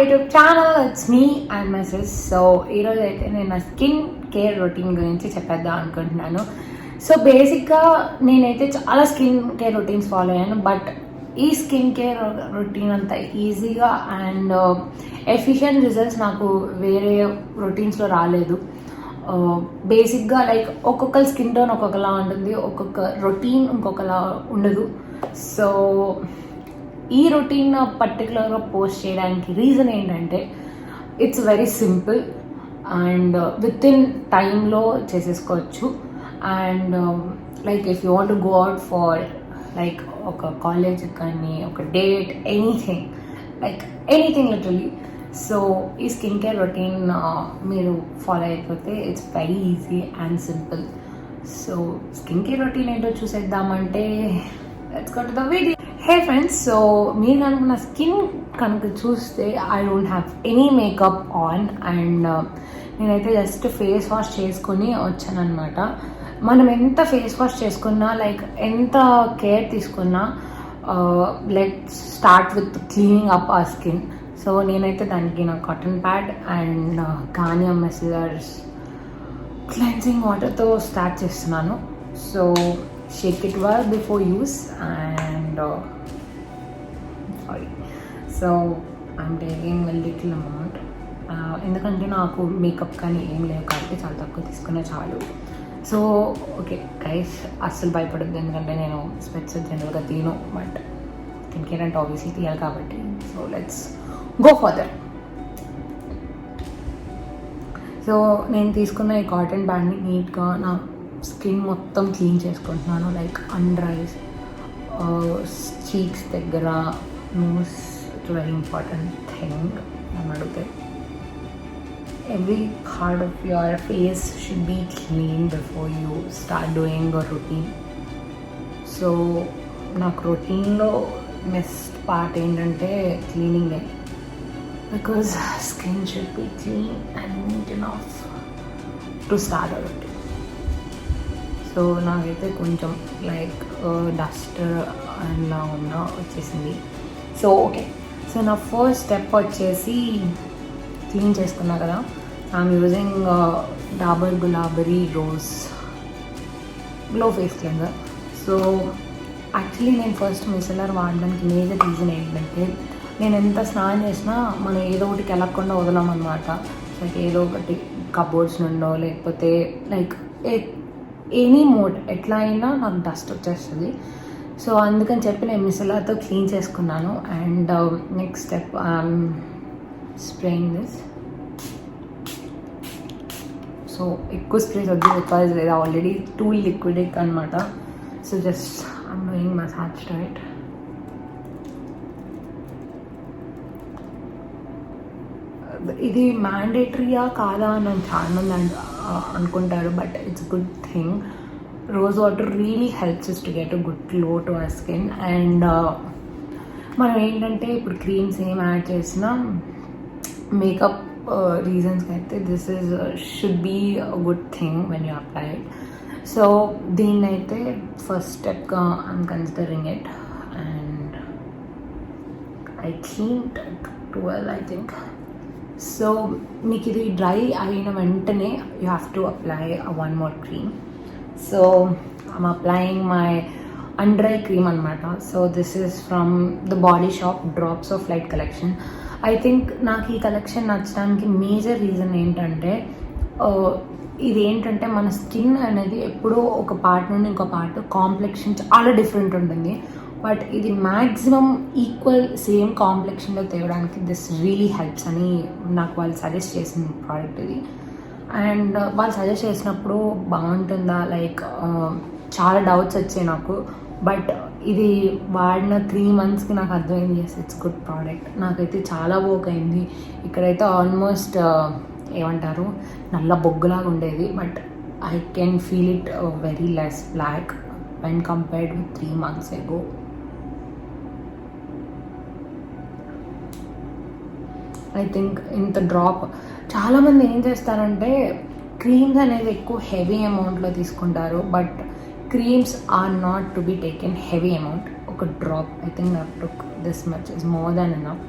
YouTube channel, it's me and my sis. So ఈరోజు అయితే నేను నా స్కిన్ కేర్ రొటీన్ గురించి చెప్పేద్దాం అనుకుంటున్నాను. సో బేసిక్గా నేనైతే చాలా స్కిన్ కేర్ రొటీన్స్ ఫాలో అయ్యాను, బట్ ఈ స్కిన్ కేర్ రొటీన్ అంత ఈజీగా అండ్ ఎఫిషియెంట్ రిజల్ట్స్ నాకు వేరే రొటీన్స్లో రాలేదు. బేసిక్గా లైక్ ఒక్కొక్క స్కిన్ టోన్ ఒక్కొక్కలా ఉంటుంది, ఒక్కొక్క రొటీన్ ఇంకొకలా ఉండదు. సో ఈ రొటీన్ పర్టికులర్గా పోస్ట్ చేయడానికి రీజన్ ఏంటంటే it's very simple and within టైంలో చేసేసుకోవచ్చు. And like if you want to go out for like ఒక కాలేజ్ కానీ ఒక date anything, like anything literally. So ఈ స్కిన్ కేర్ రొటీన్ మీరు ఫాలో అయిపోతే it's very easy and simple. So skin care routine ఏంటో చూసేద్దామంటే let's go to the video. Hey friends, so మీరు కనుక నా స్కిన్ కనుక చూస్తే I don't have any makeup on and నేనైతే జస్ట్ ఫేస్ వాష్ చేసుకొని వచ్చాను అనమాట. మనం ఎంత ఫేస్ వాష్ చేసుకున్నా, లైక్ ఎంత కేర్ తీసుకున్నా, let's start with cleaning up our skin. So నేనైతే దానికి నా cotton pad and Garnier micellar cleansing వాటర్తో స్టార్ట్ చేస్తున్నాను. So shake it well before use and sorry, so I'm taking a little amount ఎందుకంటే నాకు makeup కానీ ఏం లేవు కాబట్టి చాలా తక్కువ తీసుకునే చాలు. సో ఓకే గైస్, అస్సలు భయపడద్దు, ఎందుకంటే నేను స్పెట్స్ జనరల్గా తీను, బట్ స్కిన్ కేర్ అంటే ఆబ్వియస్లీ తీయాలి కాబట్టి. So let's go further. So నేను తీసుకున్న ఈ కాటన్ బ్యాండ్ని నీట్గా నా స్కిన్ మొత్తం క్లీన్ చేసుకుంటున్నాను. లైక్ అండర్ ఐస్, చీక్స్ దగ్గర, nose, it's very important thing అని అడిగితే. Every part of your face should be clean before you start doing a routine. So నాకు రొటీన్లో బెస్ట్ పార్ట్ ఏంటంటే క్లీనింగే, because skin should be clean and neat enough to start a routine. So నాకైతే కొంచెం like dust అలా ఉన్న వచ్చేసింది. So okay, so నా ఫస్ట్ స్టెప్ వచ్చేసి క్లీన్ చేసుకున్నా కదా, I'm using Dabur Gulabari rose glow face cleanser. So actually నేను ఫస్ట్ మిసెలర్ వాడడానికి మేజర్ రీజన్ ఏంటంటే, నేను ఎంత స్నానం చేసినా మనం ఏదో ఒకటి కెలకుండా వదలమన్నమాట. లైక్ ఏదో ఒకటి కబోర్డ్స్ నుండో లేకపోతే లైక్ ఎనీ మోడ్ ఎట్లా అయినా నాకు డస్ట్ వచ్చేస్తుంది. సో అందుకని చెప్పి నేను మిసెలర్తో క్లీన్ చేసుకున్నాను. And next step I'm spraying this. So ఎక్కువ స్ప్రేస్ వద్దు, బికాజ్ ఇది ఆల్రెడీ టూ లిక్విడిక్ అనమాట. So just I'm doing massage to it. ఇది మ్యాండేటరీయా కాదా అని చాలా మంది అనుకుంటారు, but it's good thing. Rose water really helps us to get a good glow to our skin. And మనం ఏంటంటే ఇప్పుడు క్రీమ్స్ ఏం యాడ్ చేసినా మేకప్ రీజన్స్కి అయితే this is should be a good thing when you apply it. So దీన్ని అయితే first స్టెప్గా I'm considering it. And I cleaned twelve I think. So మీకు ఇది డ్రై అయిన వెంటనే you have to apply one more cream. So I'm applying my under eye cream అనమాట. So this is from the Body Shop Drops of Light collection. I think నాకు ఈ collection నచ్చడానికి major reason ఏంటంటే, ఇది ఏంటంటే మన skin అనేది ఎప్పుడూ ఒక పార్ట్ నుండి ఇంకో పార్ట్ కాంప్లెక్షన్ చాలా డిఫరెంట్ ఉంటుంది, బట్ ఇది మ్యాక్సిమం ఈక్వల్ సేమ్ కాంప్లెక్షన్లో తేవడానికి దిస్ రియలీ హెల్ప్స్ అని నాకు వాళ్ళు సజెస్ట్ చేసిన ప్రోడక్ట్ ఇది. అండ్ వాళ్ళు సజెస్ట్ చేసినప్పుడు బాగుంటుందా, లైక్ చాలా డౌట్స్ వచ్చాయి నాకు, బట్ ఇది వాడిన 3 monthsకి నాకు అర్థమైంది, ఎస్ ఇట్స్ గుడ్ ప్రోడక్ట్. నాకైతే చాలా వర్క్ అయింది. ఇక్కడైతే ఆల్మోస్ట్ ఏమంటారు నల్ల బొగ్గులాగా ఉండేది, but I can feel it very less black when compared with 3 months ago. I think ఇంత డ్రాప్ చాలామంది ఏం చేస్తారంటే క్రీమ్స్ అనేది ఎక్కువ హెవీ అమౌంట్లో తీసుకుంటారు, but creams are not to be taken heavy amount. ఒక drop, I think I took this much is more than enough.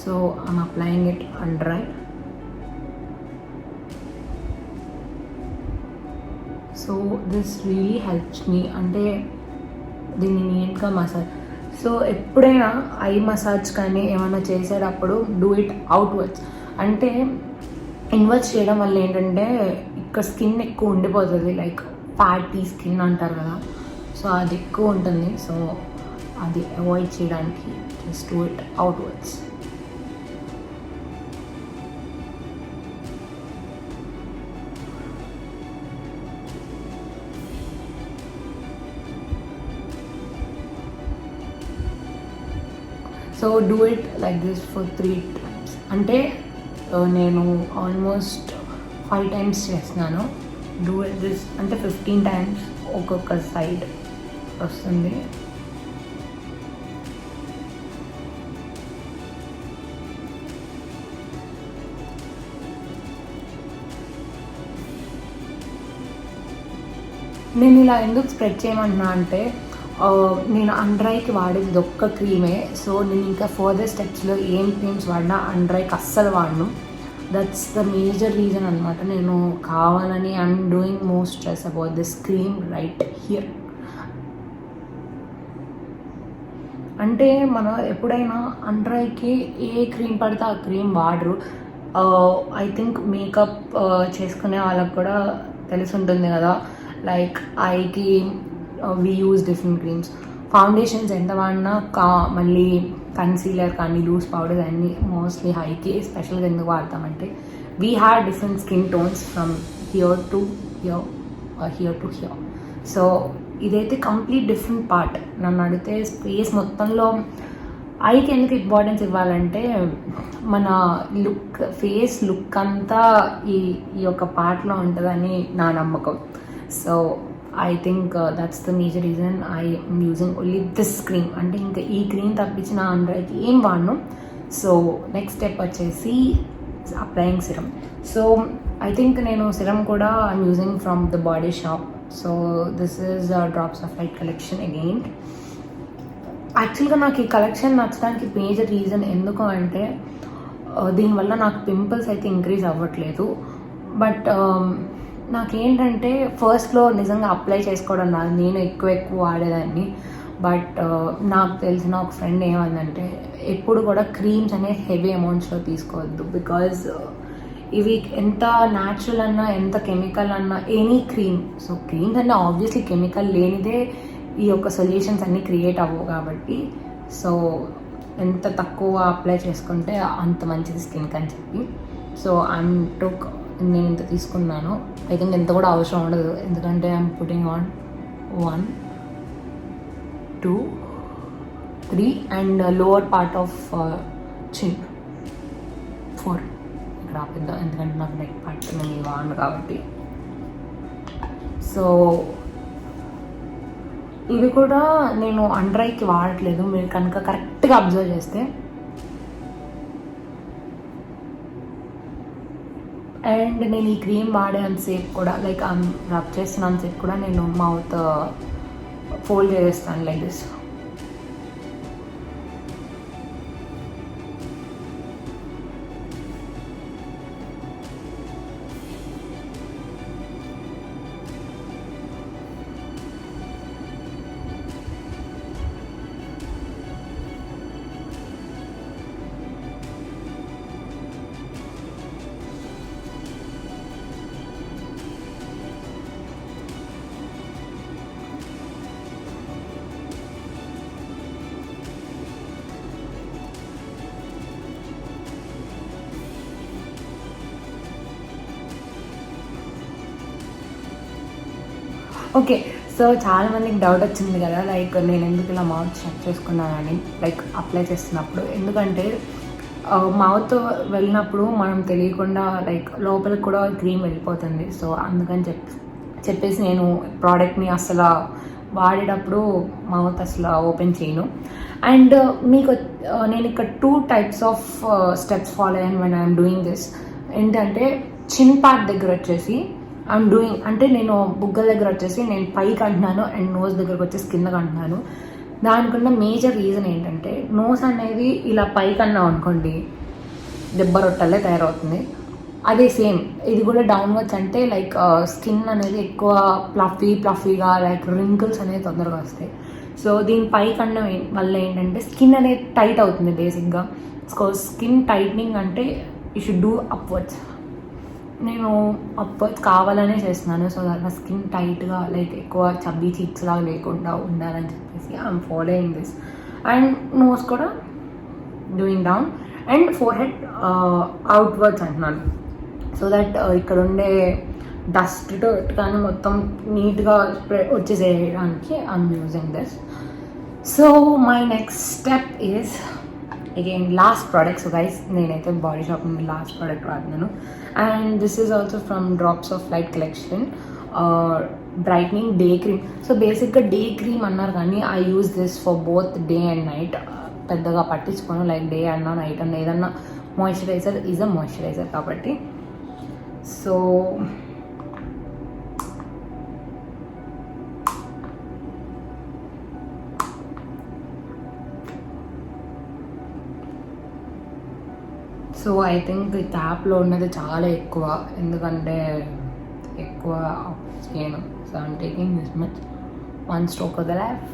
So I'm applying it under eye. So this really helps me, అంటే దీన్ని నీట్గా massage. So ఎప్పుడైనా I massage కానీ ఏమైనా చేసేటప్పుడు do it outwards. అంటే inwards చేయడం వల్ల ఏంటంటే ఇక్కడ స్కిన్ ఎక్కువ ఉండిపోతుంది, లైక్ ఫ్యాటీ స్కిన్ అంటారు కదా, సో అది ఎక్కువ ఉంటుంది. సో అది అవాయిడ్ చేయడానికి just do it outwards. So do it like this for 3 times. అంటే నేను ఆల్మోస్ట్ 5 times చేస్తున్నాను. డూ ఇట్ దిస్ అంటే 15 times ఒక్కొక్క సైడ్ వస్తుంది. నేను ఇలా ఎందుకు స్ప్రెడ్ చేయమన్నా అంటే నేను అండర్ ఐకి వాడేది ఒక్క క్రీమే. సో నేను ఇంకా ఫర్దర్ స్టెప్స్లో ఏం క్రీమ్స్ వాడినా అండర్ ఐకి అస్సలు వాడను. దట్స్ ద మేజర్ రీజన్ అనమాట. నేను కావాలని I'm doing more stress about this cream right here. అంటే మనం ఎప్పుడైనా అండర్ ఐకి ఏ క్రీమ్ పడితే ఆ క్రీమ్ వాడరు. ఐ థింక్ మేకప్ చేసుకునే వాళ్ళకు కూడా తెలిసి ఉంటుంది కదా, లైక్ ఐకి we use different creams. Foundations ఎంత వాడినా మళ్ళీ కన్సీలర్ కానీ లూజ్ పౌడర్ అన్నీ మోస్ట్లీ హైకి స్పెషల్గా ఎందుకు వాడతామంటే we have different skin tones from here to here, here to here. So ఇదైతే కంప్లీట్ డిఫరెంట్ పార్ట్. నన్ను అడిగితే స్పేస్ మొత్తంలో ఐకి ఎందుకు ఇంపార్టెన్స్ ఇవ్వాలంటే మన లుక్, ఫేస్ లుక్ అంతా ఈ యొక్క పార్ట్లో ఉంటుందని నా నమ్మకం. So I think that's the major reason I am using only this cream. అంటే ఇంకా ఈ క్రీమ్ తప్పించిన అండర్ ఐకి ఏం వాడను. సో నెక్స్ట్ స్టెప్ వచ్చేసి applying serum. So I think నేను సిరమ్ కూడా I'm using from the Body shop. So this is drops of Light collection again. యాక్చువల్గా నాకు ఈ కలెక్షన్ నచ్చడానికి మేజర్ రీజన్ ఎందుకు అంటే దీనివల్ల నాకు పింపుల్స్ అయితే ఇంక్రీజ్ అవ్వట్లేదు. బట్ నాకేంటంటే ఫస్ట్లో నిజంగా అప్లై చేసుకోవడం రాదు, నేను ఎక్కువ వాడేదాన్ని. బట్ నాకు తెలిసిన ఒక ఫ్రెండ్ ఏమందంటే ఎప్పుడు కూడా క్రీమ్స్ అనేది హెవీ అమౌంట్స్లో తీసుకోవద్దు. బికాజ్ ఇవి ఎంత న్యాచురల్ అన్నా ఎంత కెమికల్ అన్నా ఎనీ క్రీమ్, సో క్రీమ్స్ అన్నీ ఆబ్వియస్లీ కెమికల్ లేనిదే ఈ యొక్క సొల్యూషన్స్ అన్నీ క్రియేట్ అవ్వవు కాబట్టి, సో ఎంత తక్కువ అప్లై చేసుకుంటే అంత మంచిది స్కిన్కి అని చెప్పి. సో ఐఎమ్ టుక్ నేను ఇంత తీసుకున్నాను. ఐ థింక్ ఇంత కూడా అవసరం ఉండదు, ఎందుకంటే I'm putting on 1, 2, 3 and lower part of చిన్ 4 ఇక్కడ ఆపిద్దాం, ఎందుకంటే నాకు నెక్ పార్ట్ నేను వాడను కాబట్టి. సో ఇవి కూడా నేను అండర్ ఐకి వాడట్లేదు. మీరు కనుక కరెక్ట్గా అబ్జర్వ్ చేస్తే అండ్ నేను ఈ క్రీమ్ వాడేంతసేపు కూడా లైక్ రబ్ చేస్తున్నంతసేపు కూడా నేను మౌత్ ఫోల్డ్ చేస్తాను లైక్ దిస్. ఓకే, సో చాలా మందికి డౌట్ వచ్చింది కదా, లైక్ నేను ఎందుకు ఇలా మౌత్ చెక్ చేసుకున్నానని లైక్ అప్లై చేస్తున్నప్పుడు. ఎందుకంటే మౌత్ వెళ్ళినప్పుడు మనం తెలియకుండా లైక్ లోపలికి కూడా క్రీమ్ వెళ్ళిపోతుంది. సో అందుకని చెప్పేసి నేను ప్రోడక్ట్ని అసలు వాడేటప్పుడు మౌత్ అసలు ఓపెన్ చేయను. అండ్ మీకు నేను ఇక్కడ 2 types ఆఫ్ స్టెప్స్ ఫాలో అయ్యాను వెన్ ఐఎమ్ డూయింగ్ దిస్. ఏంటంటే చిన్ పార్ట్ దగ్గర వచ్చేసి ఐఎమ్ డూయింగ్, అంటే నేను బుగ్గల దగ్గర వచ్చేసి నేను పైకి అంటున్నాను అండ్ నోస్ దగ్గరకు వచ్చేసి కిందకి అంటున్నాను. దానికున్న మేజర్ రీజన్ ఏంటంటే నోస్ అనేది ఇలా పైకన్నా అనుకోండి దెబ్బ రొట్టెల్లే తయారవుతుంది. అదే సేమ్ ఇది కూడా డౌన్వర్డ్స్ అంటే లైక్ స్కిన్ అనేది ఎక్కువ ప్లఫీగా లైక్ రింకిల్స్ అనేది తొందరగా వస్తాయి. సో దీని పైకన్నా వల్ల ఏంటంటే స్కిన్ అనేది టైట్ అవుతుంది బేసిక్గా. సో స్కిన్ టైట్నింగ్ అంటే యూ షుడ్ డూ అప్వర్డ్స్. నేను అప్వర్డ్స్ కావాలనే చేస్తున్నాను. సో నా స్కిన్ టైట్గా లైక్ ఎక్కువ చబ్బీ చీక్స్ లాగా లేకుండా ఉండాలని చెప్పేసి I'm following this. And nose కూడా doing down and forehead outwards అంటున్నాను. సో దట్ ఇక్కడ ఉండే డస్ట్ కానీ మొత్తం నీట్గా వచ్చేసేయడానికి I'm using this. So my next step is again last product. So guys నేనైతే బాడీ షాప్ నుండి లాస్ట్ ప్రోడక్ట్ వాడుతున్నాను. And this is also from Drops of Light collection brightening day cream. So బేసిక్గా day cream అన్నారు కానీ I use this for both day and night. పెద్దగా పట్టించుకోను, like day అన్నా night అన్నా ఏదన్నా మాయిశ్చరైజర్ ఈజ్ అ మాయిశ్చరైజర్ కాబట్టి. సో ఐ థింక్ ఈ ట్యాప్లో ఉన్నది చాలా ఎక్కువ, ఎందుకంటే ఎక్కువ చేయను. So I'm taking this much, 1 stroke of the left,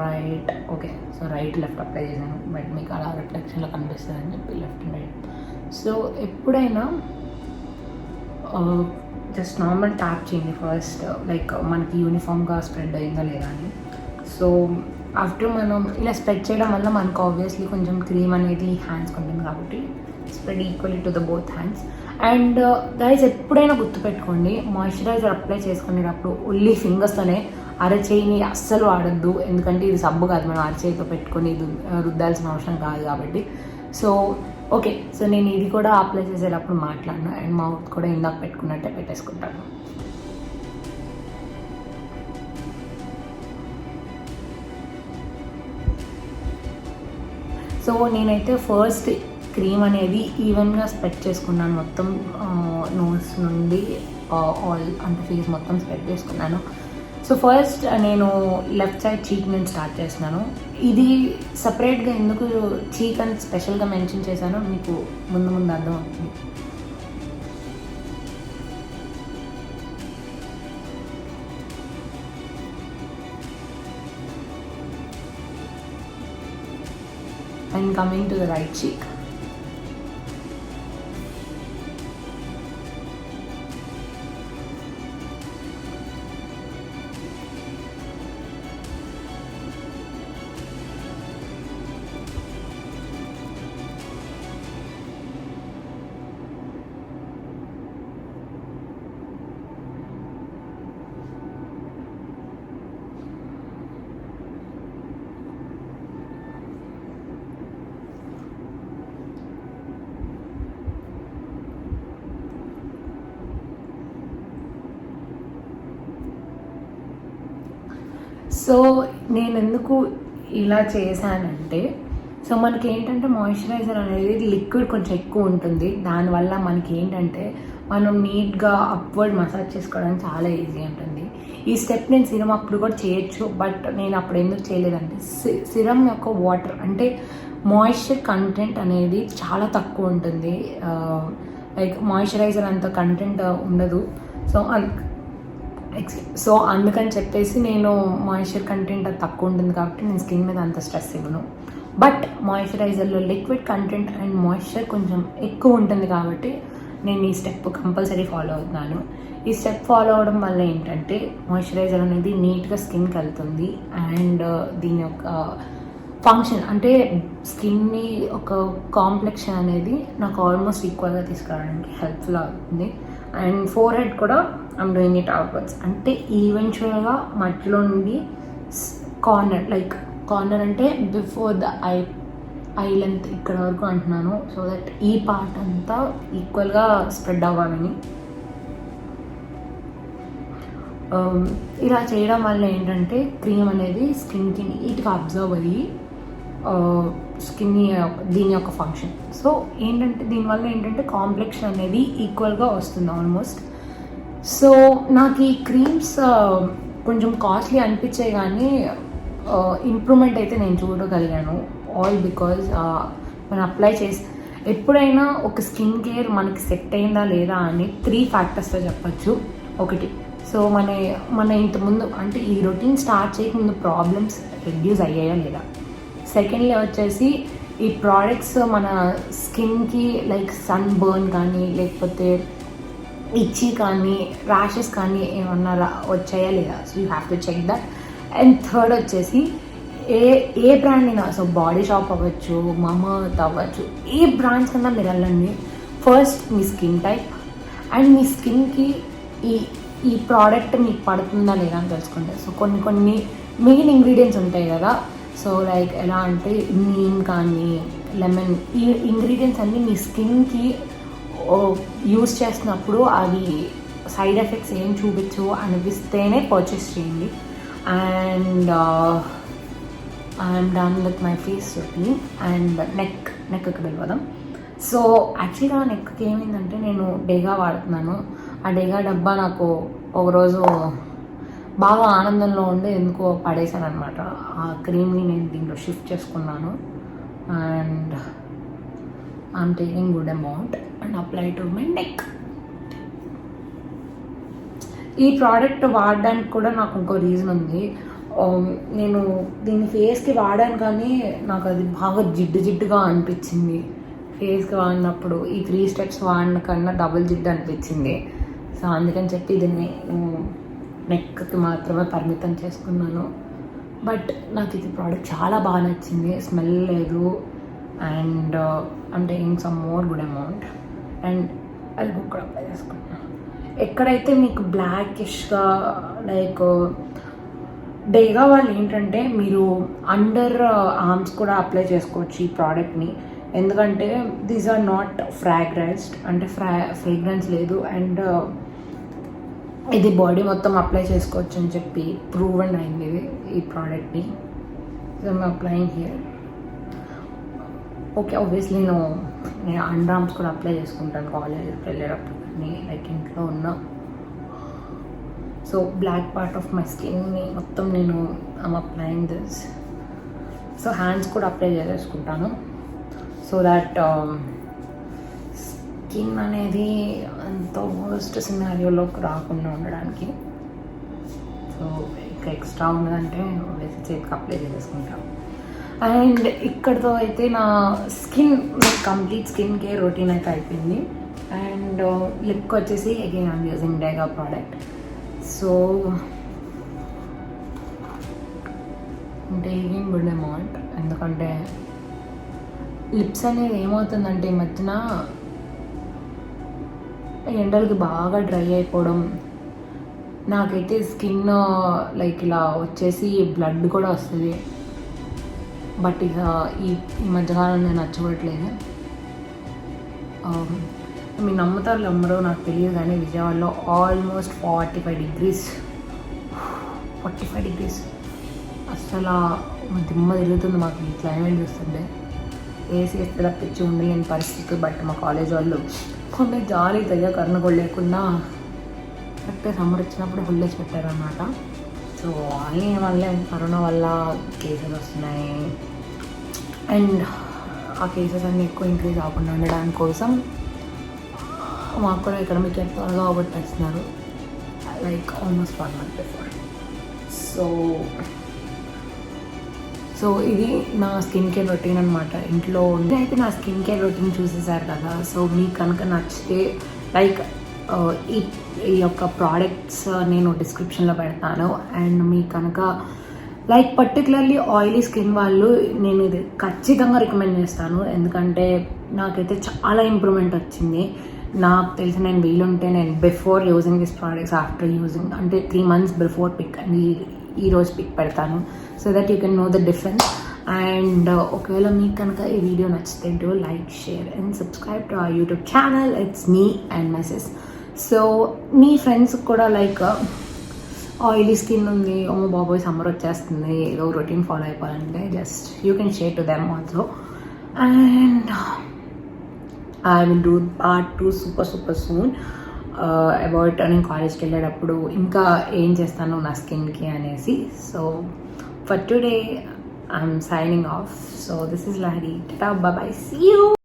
right. Okay, so right left apply చేశాను, బట్ మీకు అలా రిఫ్లెక్షన్లో కనిపిస్తుంది అని చెప్పి లెఫ్ట్ అండ్ రైట్. సో ఎప్పుడైనా జస్ట్ నార్మల్ ట్యాప్ చేయండి ఫస్ట్, లైక్ మనకి యూనిఫామ్గా స్ప్రెడ్ అయిందా లేదా అని. సో ఆఫ్టర్ మనం ఇలా స్ప్రెడ్ చేయడం వల్ల మనకు ఆబ్వియస్లీ కొంచెం క్రీమ్ అనేది హ్యాండ్స్కి ఉంటుంది కాబట్టి spread equally to the both hands. And guys ఎప్పుడైనా గుర్తుపెట్టుకోండి, మాయిశ్చరైజర్ అప్లై చేసుకునేటప్పుడు ఓన్లీ ఫింగర్స్తోనే, అరచేయిని అస్సలు వాడద్దు, ఎందుకంటే ఇది సబ్బు కాదు, మనం అరచేయితో పెట్టుకొని రుద్దాల్సిన అవసరం కాదు కాబట్టి. సో ఓకే, సో నేను ఇది కూడా అప్లై చేసేటప్పుడు మాట్లాడినా అండ్ మౌత్ కూడా ఇందాక పెట్టుకున్నట్టే పెట్టేసుకుంటాను. సో నేనైతే ఫస్ట్ క్రీమ్ అనేది ఈవెన్గా స్ప్రెడ్ చేసుకున్నాను, మొత్తం నోస్ నుండి ఆల్ అంటే ఫేస్ మొత్తం స్ప్రెడ్ చేసుకున్నాను. సో ఫస్ట్ నేను లెఫ్ట్ సైడ్ చీక్ నేను స్టార్ట్ చేస్తున్నాను. ఇది సపరేట్గా ఎందుకు చీక్ అని స్పెషల్గా మెన్షన్ చేశానో మీకు ముందు ముందు అర్థం అవుతుంది. And coming to the right చీక్. So నేను ఎందుకు ఇలా చేశానంటే, సో మనకి ఏంటంటే మాయిశ్చరైజర్ అనేది లిక్విడ్ కొంచెం ఎక్కువ ఉంటుంది, దానివల్ల మనకి ఏంటంటే మనం నీట్గా అప్వర్డ్ మసాజ్ చేసుకోవడానికి చాలా ఈజీ ఉంటుంది. ఈ స్టెప్ నేను సిరం అప్పుడు కూడా చేయొచ్చు, బట్ నేను అప్పుడు ఎందుకు చేయలేదంటే సిరం యొక్క వాటర్ అంటే మాయిశ్చర్ కంటెంట్ అనేది చాలా తక్కువ ఉంటుంది, లైక్ మాయిశ్చరైజర్ అంత కంటెంట్ ఉండదు. సో అందుకని చెప్పేసి నేను మాయిశ్చర్ కంటెంట్ అది తక్కువ ఉంటుంది కాబట్టి నేను స్కిన్ మీద అంత స్ట్రెస్ ఇవ్వను. బట్ మాయిశ్చరైజర్లో లిక్విడ్ కంటెంట్ అండ్ మాయిశ్చర్ కొంచెం ఎక్కువ ఉంటుంది కాబట్టి నేను ఈ స్టెప్ కంపల్సరీ ఫాలో అవుతున్నాను. ఈ స్టెప్ ఫాలో అవడం వల్ల ఏంటంటే మాయిశ్చరైజర్ అనేది నీట్గా స్కిన్కి వెళ్తుంది అండ్ దీని యొక్క ఫంక్షన్ అంటే స్కిన్ని ఒక కాంప్లెక్షన్ అనేది నాకు ఆల్మోస్ట్ ఈక్వల్గా తీసుకురావడానికి హెల్ప్ఫుల్ అవుతుంది. అండ్ ఫోర్ హెడ్ కూడా ఐమ్ డూయింగ్ ఇట్ అవుట్వర్డ్స్, అంటే ఈవెన్చువల్గా మధ్యలో నుండి కార్నర్, లైక్ కార్నర్ అంటే బిఫోర్ ద ఐ లెంత్ ఇక్కడ వరకు అంటున్నాను, సో దట్ ఈ పార్ట్ అంతా ఈక్వల్గా స్ప్రెడ్ అవ్వాలని. ఇలా చేయడం వల్ల ఏంటంటే క్రీమ్ అనేది స్కిన్కి నీట్గా అబ్జర్వ్ అయ్యి స్కిన్ దీని యొక్క ఫంక్షన్. సో ఏంటంటే దీనివల్ల ఏంటంటే కాంప్లెక్షన్ అనేది ఈక్వల్గా వస్తుంది ఆల్మోస్ట్. సో నాకు ఈ క్రీమ్స్ కొంచెం కాస్ట్లీ అనిపించాయి కానీ ఇంప్రూవ్మెంట్ అయితే నేను చూడగలిగాను. ఆల్ బికాజ్ మనం అప్లై చేసి ఎప్పుడైనా ఒక స్కిన్ కేర్ మనకి సెట్ అయిందా లేదా అని 3 ఫ్యాక్టర్స్తో చెప్పచ్చు. ఒకటి, సో మన ఇంతకుముందు అంటే ఈ రొటీన్ స్టార్ట్ చేయకముందు ప్రాబ్లమ్స్ రెడ్యూస్ అయ్యాయా లేదా. సెకండ్లీ వచ్చేసి ఈ ప్రోడక్ట్స్ మన స్కిన్కి లైక్ సన్ బర్న్ కానీ లేకపోతే ఇచ్చి కానీ ర్యాషెస్ కానీ ఏమన్నా వచ్చాయా లేదా. So you have to check that. And third వచ్చేసి ఏ బ్రాండ్ అయినా, సో బాడీ షాప్ అవ్వచ్చు, మమర్త్ అవ్వచ్చు, ఏ బ్రాండ్స్ కన్నా మీరు వెళ్ళండి. ఫస్ట్ మీ స్కిన్ టైప్ అండ్ మీ స్కిన్కి ఈ ప్రోడక్ట్ మీకు పడుతుందా లేదా అని తెలుసుకోండి. సో కొన్ని మెయిన్ ఇంగ్రీడియంట్స్ ఉంటాయి కదా. సో లైక్ ఎలా అంటే నీమ్ కానీ లెమన్, ఈ ఇంగ్రీడియంట్స్ అన్నీ మీ స్కిన్కి యూస్ చేసినప్పుడు అవి సైడ్ ఎఫెక్ట్స్ ఏం చూపించు అనిపిస్తేనే పర్చేస్ చేయండి. And I'm done with my face routine. And నెక్కి వెళ్ళిపోదాం. సో యాక్చువల్గా నెక్కి ఏమైందంటే నేను డేగా వాడుతున్నాను. ఆ డేగా డబ్బా నాకు ఒకరోజు బాగా ఆనందంలో ఉండి ఎందుకో పడేశాను అనమాట. ఆ క్రీమ్ని నేను దీంట్లో షిఫ్ట్ చేసుకున్నాను. And I'm taking good amount and apply to my neck. ఈ ప్రోడక్ట్ వాడడానికి కూడా నాకు ఇంకో రీజన్ ఉంది. నేను దీన్ని ఫేస్కి వాడాను కానీ నాకు అది బాగా జిడ్డుగా అనిపించింది. ఫేస్కి వాడినప్పుడు ఈ 3 స్టెప్స్ వాడిన కన్నా డబుల్ జిడ్డు అనిపించింది. సో అందుకని చెప్పి దీన్ని నెక్కి మాత్రమే పరిమితం చేసుకున్నాను. బట్ నాకు ఇది ప్రోడక్ట్ చాలా బాగా నచ్చింది. స్మెల్ లేదు. And I'm taking some more good amount and అది కూడా అప్లై చేసుకుంటున్నాను. ఎక్కడైతే మీకు బ్లాకిష్గా లైక్ డేగా వాళ్ళు ఏంటంటే మీరు అండర్ ఆర్మ్స్ కూడా అప్లై చేసుకోవచ్చు ఈ ప్రోడక్ట్ని. ఎందుకంటే దీస్ ఆర్ నాట్ ఫ్రాగ్రెన్స్డ్, అంటే ఫ్రేగ్రెన్స్ లేదు. అండ్ ఇది బాడీ మొత్తం అప్లై చేసుకోవచ్చు అని చెప్పి ప్రూవన్ అయింది ఈ ప్రోడక్ట్ని. So I'm applying here. Okay, obviously నేను అండర్ ఆర్మ్స్ కూడా అప్లై చేసుకుంటాను కాలేజ్కి వెళ్ళేటప్పుడు కానీ లైక్ ఇంట్లో ఉన్న. So black part of my స్కిన్ని మొత్తం నేను I'm applying this. So hands కూడా అప్లై చేసుకుంటాను సో దాట్ స్కిన్ అనేది అంత వర్స్ట్ సినారియోలోకి రాకుండా ఉండడానికి. సో ఇంకా ఎక్స్ట్రా ఉన్నదంటే వేసి చేతికి అప్లై చేసుకుంటాను. అండ్ ఇక్కడతో అయితే నా కంప్లీట్ స్కిన్ కేర్ రొటీన్ అయితే అయిపోయింది. అండ్ లిప్కి వచ్చేసి అగైన్ ఐమ్ యూజింగ్ డేగా product. So taking good amount. ఎందుకంటే లిప్స్ అనేది ఏమవుతుందంటే ఈ మధ్యన ఎండలకి బాగా డ్రై అయిపోవడం, నాకైతే స్కిన్ లైక్ ఇలా వచ్చేసి బ్లడ్ కూడా వస్తుంది. బట్ ఇక ఈ మధ్యకాలం నేను నచ్చబడట్లేదు. మీరు నమ్ముతారు నమ్మరో నాకు తెలియదు కానీ విజయవాడలో ఆల్మోస్ట్ 45 degrees అసలు దిమ్మ తిరుగుతుంది మాకు ఈ క్లైమేట్ చూస్తుంటే. ఏసీ వేస్తే తప్పించి ఉండలేని పరిస్థితి. బట్ మా కాలేజ్ వాళ్ళు కొంచెం జాలి తగ్గ కర్ణగోళ్ళు లేకుండా కరెక్ట్గా సమ్మర్ వచ్చినప్పుడు హుల్లేసి పెట్టారనమాట. సో వాళ్ళని వల్ల కరోనా వల్ల కేసెస్ వస్తున్నాయి. అండ్ ఆ కేసెస్ అన్నీ ఎక్కువ ఇంక్రీజ్ అవ్వకుండా ఉండడానికి కోసం మాకు కూడా ఎకడమిక్ ఇయర్ త్వరగా అవగొట్టేస్తున్నారు like almost 1 month before. So ఇది నా స్కిన్ కేర్ రొటీన్ అనమాట. ఇంట్లో అయితే నా స్కిన్ కేర్ రొటీన్ చూసేసారు కదా. సో మీకు కనుక నచ్చితే లైక్ ఈ యొక్క ప్రోడక్ట్స్ నేను డిస్క్రిప్షన్లో పెడతాను. అండ్ మీకు కనుక లైక్ పర్టికులర్లీ ఆయిలీ స్కిన్ వాళ్ళు నేను ఇది ఖచ్చితంగా రికమెండ్ చేస్తాను. ఎందుకంటే నాకైతే చాలా ఇంప్రూవ్మెంట్ వచ్చింది. నాకు తెలిసి నేను వీలుంటే నేను before using this products after using అంటే 3 months బిఫోర్ పిక్ అని ఈరోజు పిక్ పెడతాను so that you can know the difference. And ఒకవేళ మీకు కనుక ఈ వీడియో నచ్చితే do like, share and subscribe to our YouTube channel. It's me and my sis. So మీ ఫ్రెండ్స్ కూడా లైక్ ఆయిలీ స్కిన్ ఉంది, ఓ బాబోయ్ సమ్మర్ వచ్చేస్తుంది, ఏదో రొటీన్ ఫాలో అయిపోవాలంటే just you can share to them also. And I will do part 2 super soon about నేను కాలేజ్కి వెళ్ళేటప్పుడు ఇంకా ఏం చేస్తాను నా స్కిన్కి అనేసి. So for today, I'm signing off. So this is Lahari. Bye bye. See you.